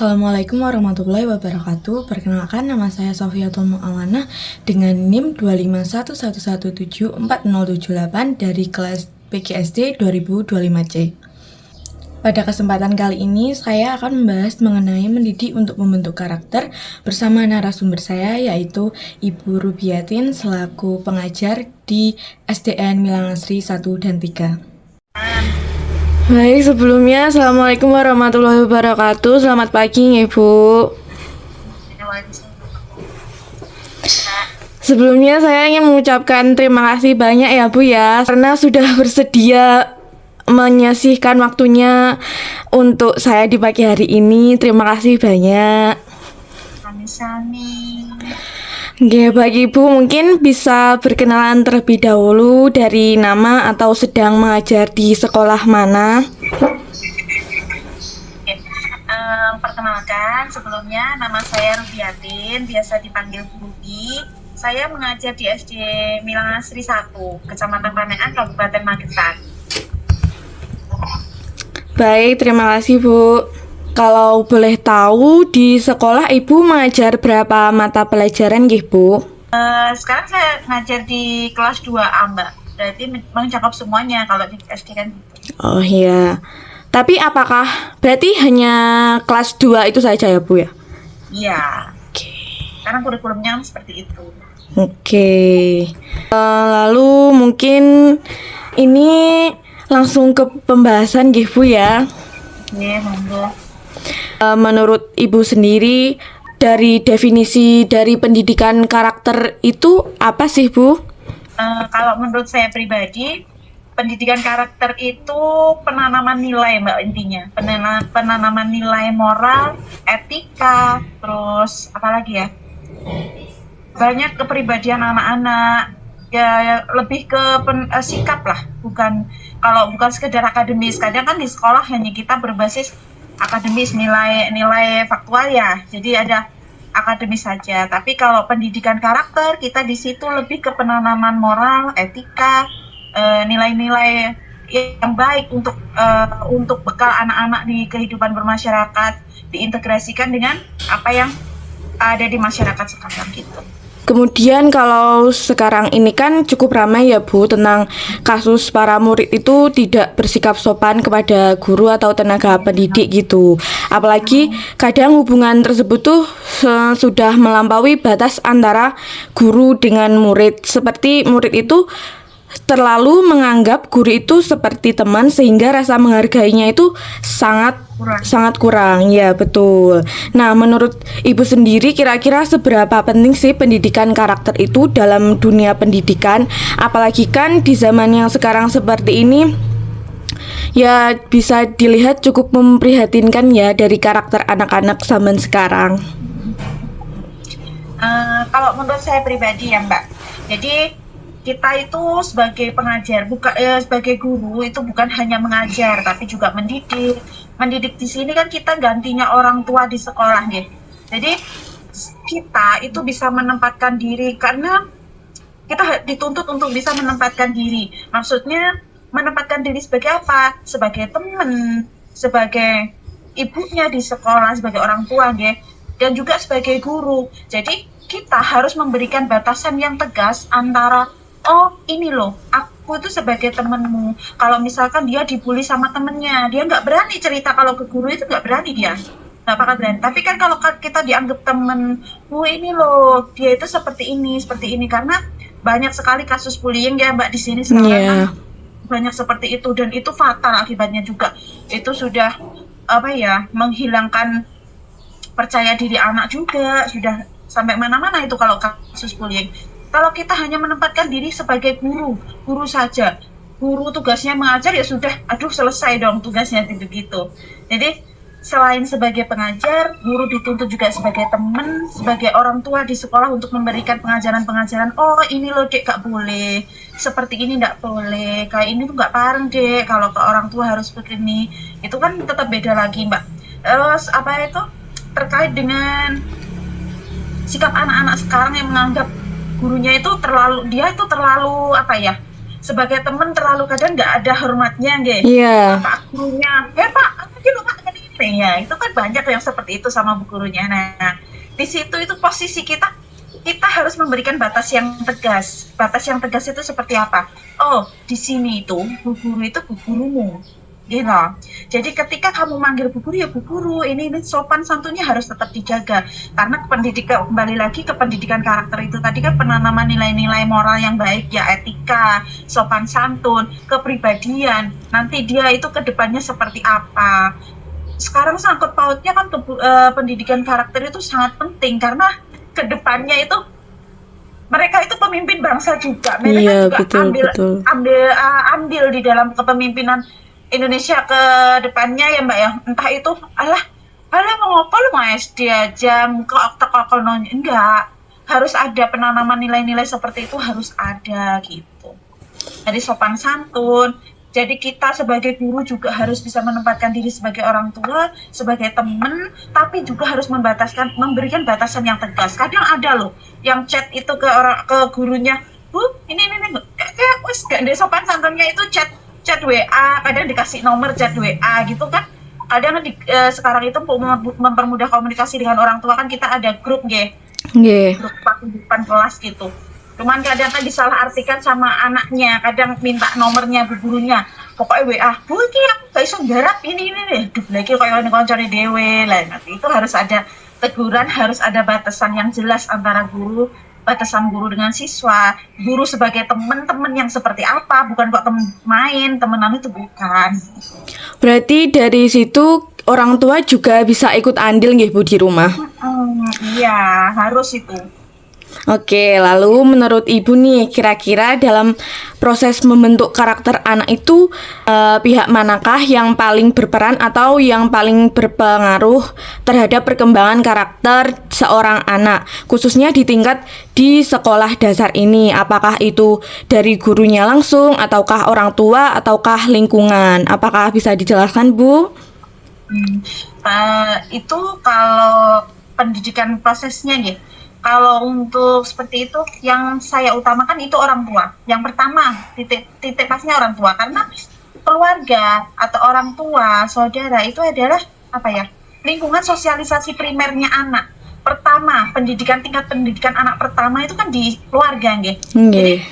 Assalamualaikum warahmatullahi wabarakatuh. Perkenalkan, nama saya Sofiatul Mu'awana dengan NIM 25111740078 dari kelas PGSD 2025C. Pada kesempatan kali ini, saya akan membahas mengenai mendidik untuk membentuk karakter bersama narasumber saya, yaitu Ibu Rubiatin selaku pengajar di SDN Milangasri 1 dan 3. Baik, sebelumnya Assalamualaikum warahmatullahi wabarakatuh. Selamat pagi, Ibu. Sebelumnya saya ingin mengucapkan terima kasih banyak ya Bu ya, karena sudah bersedia menyisihkan waktunya untuk saya di pagi hari ini. Terima kasih banyak. Sami-sami. Oke, bagi Ibu mungkin bisa berkenalan terlebih dahulu dari nama atau sedang mengajar di sekolah mana? Perkenalkan, sebelumnya nama saya Rubiatin, biasa dipanggil Rubi. Saya mengajar di SD Milangasri 1, Kecamatan Panean, Kabupaten Magetan. Baik, terima kasih Bu. Kalau boleh tahu, di sekolah Ibu mengajar berapa mata pelajaran nggih, Bu? Sekarang saya ngajar di kelas 2A, Mbak. Berarti mencakup semuanya kalau di SD kan. Oh iya. Tapi apakah berarti hanya kelas 2 itu saja ya, Bu ya? Iya. Oke. Karena kurikulumnya seperti itu. Oke. Lalu mungkin ini langsung ke pembahasan nggih, Bu ya. Oke, monggo. Menurut Ibu sendiri, dari definisi dari pendidikan karakter itu apa sih, Bu? Kalau menurut saya pribadi, pendidikan karakter itu penanaman nilai, Mbak, intinya. Penanaman nilai moral, etika, terus apa lagi ya? Banyak kepribadian anak-anak. Ya lebih ke sikap lah, bukan sekedar akademis. Kadang kan di sekolah hanya kita berbasis akademis, nilai faktual ya. Jadi ada akademis saja. Tapi kalau pendidikan karakter, kita di situ lebih ke penanaman moral, etika, nilai-nilai yang baik untuk bekal anak-anak di kehidupan bermasyarakat, diintegrasikan dengan apa yang ada di masyarakat sekarang gitu. Kemudian kalau sekarang ini kan cukup ramai ya Bu tentang kasus para murid itu tidak bersikap sopan kepada guru atau tenaga pendidik gitu. Apalagi kadang hubungan tersebut tuh sudah melampaui batas antara guru dengan murid. Seperti murid itu terlalu menganggap guru itu seperti teman sehingga rasa menghargainya itu sangat kurang. Ya, betul. Nah, menurut Ibu sendiri kira-kira seberapa penting sih pendidikan karakter itu dalam dunia pendidikan? Apalagi kan di zaman yang sekarang seperti ini, ya bisa dilihat cukup memprihatinkan ya dari karakter anak-anak zaman sekarang. Kalau menurut saya pribadi ya, Mbak. Jadi kita itu sebagai pengajar, sebagai guru itu bukan hanya mengajar, tapi juga mendidik. Mendidik di sini kan kita gantinya orang tua di sekolah nih. Jadi kita itu bisa menempatkan diri karena kita dituntut untuk bisa menempatkan diri. Maksudnya menempatkan diri sebagai apa? Sebagai teman, sebagai ibunya di sekolah, sebagai orang tua nih, dan juga sebagai guru. Jadi kita harus memberikan batasan yang tegas antara ini loh, aku itu sebagai temenmu. Kalau misalkan dia dibully sama temennya, dia nggak berani cerita. Kalau ke guru itu nggak berani dia, nggak bakal berani. Tapi kan kalau kita dianggap temen, ini loh, dia itu seperti ini, karena banyak sekali kasus bullying ya Mbak di sini sekarang kan banyak seperti itu, dan itu fatal akibatnya juga. Itu sudah menghilangkan percaya diri anak juga, sudah sampai mana-mana itu kalau kasus bullying. Kalau kita hanya menempatkan diri sebagai guru saja, guru tugasnya mengajar ya sudah, selesai dong tugasnya gitu. Jadi selain sebagai pengajar, guru dituntut juga sebagai teman, sebagai orang tua di sekolah untuk memberikan pengajaran-pengajaran. Ini loh dek, gak boleh, seperti ini gak boleh, kayak ini tuh gak pareng dek, kalau ke orang tua harus begini. Itu kan tetap beda lagi Mbak. Terus terkait dengan sikap anak-anak sekarang yang menganggap gurunya itu terlalu sebagai teman terlalu kadang nggak ada hormatnya, nggih. Iya. Pak gurunya, pak, ini loh pak, ini penting ya. Itu kan banyak yang seperti itu sama bu gurunya. Nah, di situ itu posisi kita harus memberikan batas yang tegas. Batas yang tegas itu seperti apa? Oh, di sini itu bu guru itu bu gurumu. Gitu. Jadi ketika kamu manggil bu guru ya bu guru, ini sopan santunnya harus tetap dijaga. Karena pendidikan, kembali lagi ke pendidikan karakter itu tadi kan penanaman nilai-nilai moral yang baik ya, etika, sopan santun, kepribadian. Nanti dia itu ke depannya seperti apa. Sekarang sangkut pautnya kan pendidikan karakter itu sangat penting karena ke depannya itu mereka itu pemimpin bangsa juga. Mereka Iya, juga betul, betul. ambil di dalam kepemimpinan Indonesia ke depannya ya Mbak ya. Entah itu alah mau apa lu mau SD aja muka otak enggak. Harus ada penanaman nilai-nilai seperti itu, harus ada gitu. Jadi sopan santun. Jadi kita sebagai guru juga harus bisa menempatkan diri sebagai orang tua, sebagai teman, tapi juga harus memberikan batasan yang tegas. Kadang ada loh yang chat itu ke gurunya, bu ini kayak wes gak ada sopan santunnya, itu chat WA, kadang dikasih nomor chat WA gitu kan. Kadang sekarang itu mempermudah komunikasi dengan orang tua kan kita ada grup grup kehidupan kelas gitu. Cuman kadang kan disalahartikan sama anaknya, kadang minta nomornya bu gurunya. Pokoknya WA, bu ini aku gak iso nggarap ini deh. Duh lagi kayak koncone dhewe lah. Nanti itu harus ada teguran, harus ada batasan yang jelas antara guru, batasan guru dengan siswa, guru sebagai teman-teman yang seperti apa, bukan kok temenan itu bukan. Berarti dari situ orang tua juga bisa ikut andil nggih Bu di rumah. Iya, harus itu. Oke, lalu menurut Ibu nih, kira-kira dalam proses membentuk karakter anak itu pihak manakah yang paling berperan atau yang paling berpengaruh terhadap perkembangan karakter seorang anak, khususnya di tingkat di sekolah dasar ini? Apakah itu dari gurunya langsung, ataukah orang tua, ataukah lingkungan? Apakah bisa dijelaskan, Bu? Itu kalau pendidikan prosesnya gitu. Kalau untuk seperti itu yang saya utamakan itu orang tua. Yang pertama titik pasnya orang tua, karena keluarga atau orang tua, saudara itu adalah lingkungan sosialisasi primernya anak. Pertama, tingkat pendidikan anak pertama itu kan di keluarga Jadi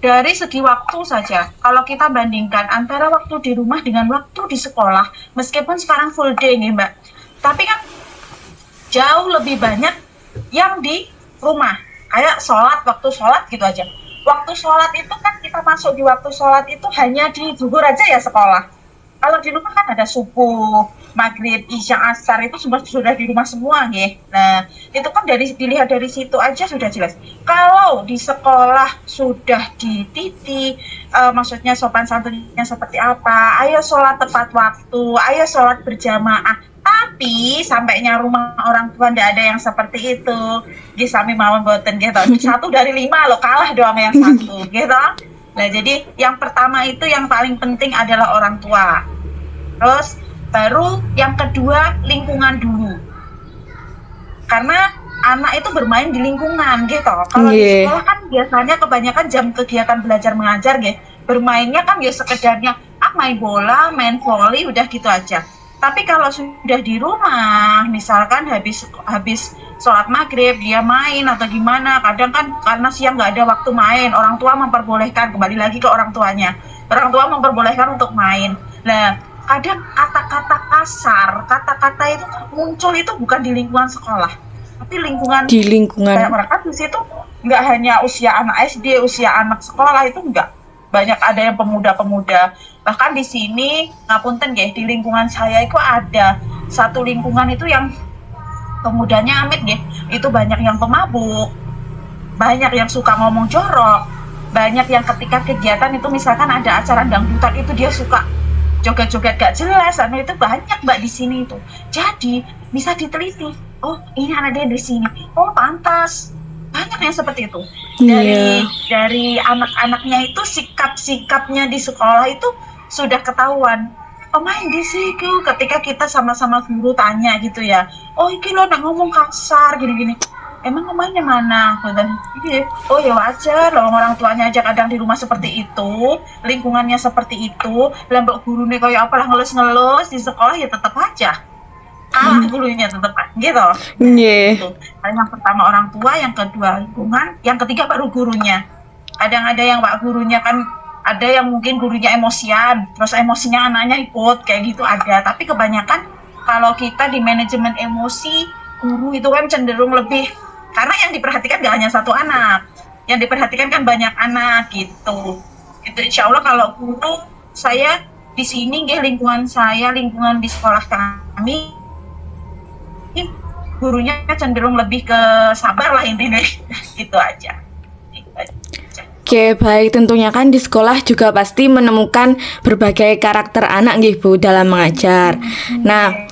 dari segi waktu saja, kalau kita bandingkan antara waktu di rumah dengan waktu di sekolah, meskipun sekarang full day Mbak, tapi kan jauh lebih banyak yang di rumah, kayak waktu sholat gitu aja. Waktu sholat itu kan kita masuk di waktu sholat itu hanya di zuhur aja ya sekolah. Kalau di rumah kan ada subuh, maghrib, isya, asar itu sudah di rumah semua Nah, itu kan dilihat dari situ aja sudah jelas. Kalau di sekolah sudah dititi, maksudnya sopan santunnya seperti apa, ayo sholat tepat waktu, ayo sholat berjamaah. Tapi sampainya rumah orang tua tidak ada yang seperti itu. Sami mawon boten gitu. 1 dari 5 lo kalah doang yang 1 gitu. Nah, jadi yang pertama itu yang paling penting adalah orang tua. Terus baru yang kedua lingkungan dulu. Karena anak itu bermain di lingkungan gitu. Kalau di sekolah kan biasanya kebanyakan jam kegiatan belajar mengajar bermainnya kan sekedarnya main bola, main voli, udah gitu aja. Tapi kalau sudah di rumah, misalkan habis sholat maghrib dia main atau gimana, kadang kan karena siang nggak ada waktu main, orang tua memperbolehkan, kembali lagi ke orang tuanya, orang tua memperbolehkan untuk main. Nah, kadang kata-kata kasar, kata-kata itu muncul itu bukan di lingkungan sekolah, tapi di lingkungan kayak mereka di situ nggak hanya usia anak SD, usia anak sekolah itu enggak. Banyak ada yang pemuda-pemuda, bahkan di sini ngapunten di lingkungan saya itu ada satu lingkungan itu yang pemudanya amit itu banyak yang pemabuk, banyak yang suka ngomong jorok, banyak yang ketika kegiatan itu misalkan ada acara dangdutan itu dia suka joget-joget gak jelas, itu banyak Mbak di sini itu. Jadi bisa diteliti, oh ini anak dia di sini, oh pantas. Banyak yang seperti itu. Dari anak-anaknya itu sikap-sikapnya di sekolah itu sudah ketahuan. Oh main di situ ketika kita sama-sama guru tanya gitu ya. Oh iki lo nak ngomong kasar gini-gini. emang rumahnya mana? Dan oh ya wajar, loh orang tuanya aja kadang di rumah seperti itu, lingkungannya seperti itu, lembek gurunya kayak apalah ngelus-ngelus di sekolah ya tetap aja kalah gurunya tetap gitu. Nggih. Itu yang pertama orang tua, yang kedua lingkungan, yang ketiga baru gurunya. Kadang ada yang pak gurunya kan, ada yang mungkin gurunya emosian, terus emosinya anaknya ikut kayak gitu ada. Tapi kebanyakan kalau kita di manajemen emosi, guru itu kan cenderung lebih, karena yang diperhatikan gak hanya satu anak, yang diperhatikan kan banyak anak gitu. Itu insya Allah kalau guru saya di sini lingkungan saya, lingkungan di sekolah kami, gurunya cenderung lebih ke sabar lah intinya. Gitu aja. Oke, baik. Tentunya kan di sekolah juga pasti menemukan berbagai karakter anak nggih Bu dalam mengajar. Nah,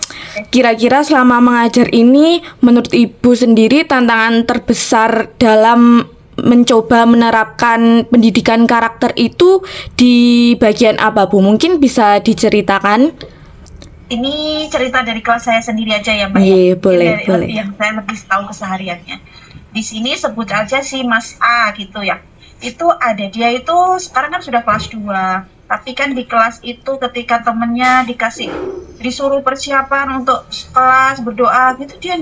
kira-kira selama mengajar ini menurut Ibu sendiri tantangan terbesar dalam mencoba menerapkan pendidikan karakter itu di bagian apa Bu? Mungkin bisa diceritakan? Ini cerita dari kelas saya sendiri aja ya Mbak. Iya, Ya. boleh, Dari boleh. yang saya lebih tahu kesehariannya. Di sini sebut aja si Mas A gitu ya. Itu ada, dia itu sekarang kan sudah kelas 2. Tapi kan di kelas itu ketika temennya disuruh persiapan untuk kelas berdoa gitu, dia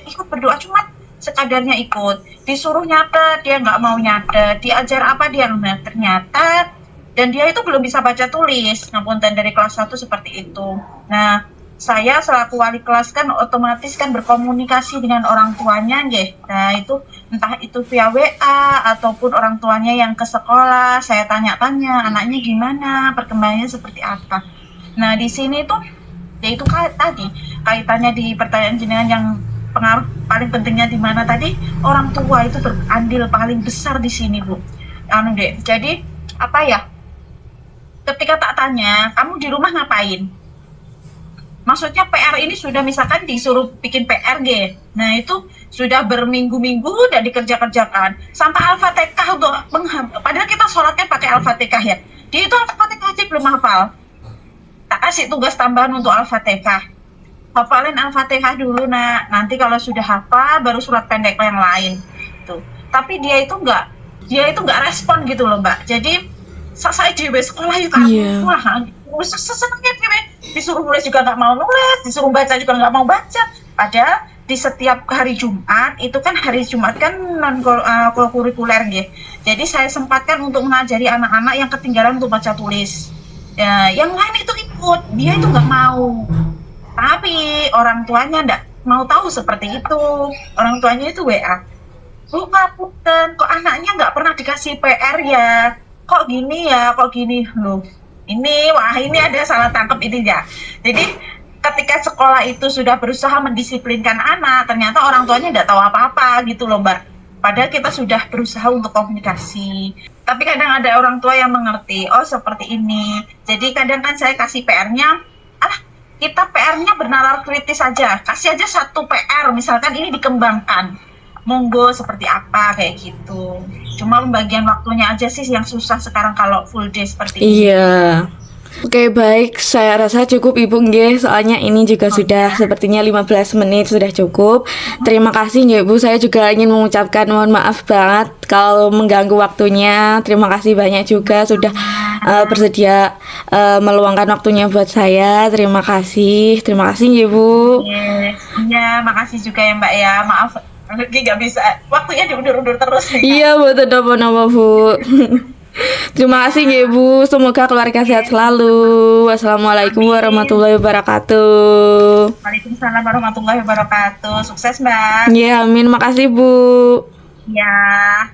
ikut berdoa cuma sekadarnya ikut. Disuruh nyatet dia nggak mau nyatet, diajar apa dia nggak, ternyata dan dia itu belum bisa baca tulis, ngapunten dari kelas 1 seperti itu. Nah, saya selaku wali kelas kan otomatis kan berkomunikasi dengan orang tuanya nggih. Nah, itu entah itu via WA ataupun orang tuanya yang ke sekolah, saya tanya-tanya anaknya gimana, perkembangannya seperti apa. Nah, di sini tuh yaitu tadi kaitannya di pertanyaan jenengan yang pengaruh paling pentingnya di mana tadi, orang tua itu berandil paling besar di sini, Bu. Jadi apa ya? Ketika tak tanya, kamu di rumah ngapain? Maksudnya PR ini sudah misalkan disuruh bikin PR G. Nah itu sudah berminggu-minggu udah dikerja-kerjakan. Sampai Al-Fatihah untuk padahal kita sholatnya pakai Al-Fatihah ya. Dia itu Al-Fatihah aja belum hafal. Tak kasih tugas tambahan untuk Al-Fatihah. Hafalin Al-Fatihah dulu nak. Nanti kalau sudah hafal baru surat pendek yang lain. Tuh. Tapi dia itu nggak respon gitu loh Mbak. Jadi saya di sekolah itu wah sesenengnya dia disuruh nulis juga nggak mau nulis, disuruh baca juga nggak mau baca. Padahal di setiap hari Jumat itu kan hari Jumat kan non kurikuler gitu. Jadi saya sempatkan untuk mengajari anak-anak yang ketinggalan untuk baca tulis. Ya, yang lain itu ikut, dia itu nggak mau. Tapi orang tuanya nggak mau tahu seperti itu. Orang tuanya itu WA. Bu ngapunten, kok anaknya nggak pernah dikasih PR ya? Kok gini ya, kok gini loh. Ini ada salah tangkap ini ya. Jadi ketika sekolah itu sudah berusaha mendisiplinkan anak, ternyata orang tuanya tidak tahu apa-apa gitu loh Mbak. Padahal kita sudah berusaha untuk komunikasi. Tapi kadang ada orang tua yang mengerti, oh seperti ini. Jadi kadang kan saya kasih PR-nya, kita PR-nya bernalar kritis saja. Kasih aja satu PR, misalkan ini dikembangkan. Monggo seperti apa kayak gitu. Cuma pembagian waktunya aja sih yang susah sekarang kalau full day seperti ini. Iya. Oke, baik. Saya rasa cukup Ibu nggih, soalnya ini juga sudah sepertinya 15 menit sudah cukup. Terima kasih nggih Bu. Saya juga ingin mengucapkan mohon maaf banget kalau mengganggu waktunya. Terima kasih banyak juga sudah bersedia meluangkan waktunya buat saya. Terima kasih nggih Bu. Iya, makasih juga ya Mbak ya. Maaf nggak bisa, waktunya diundur-undur terus nih. Iya Bu, kenapa Bu. Terima kasih nggih Bu. Semoga keluarga sehat selalu. Wassalamualaikum warahmatullahi wabarakatuh. Waalaikumsalam warahmatullahi wabarakatuh. Sukses Mbak. Iya, amin. Makasih Bu. Ya.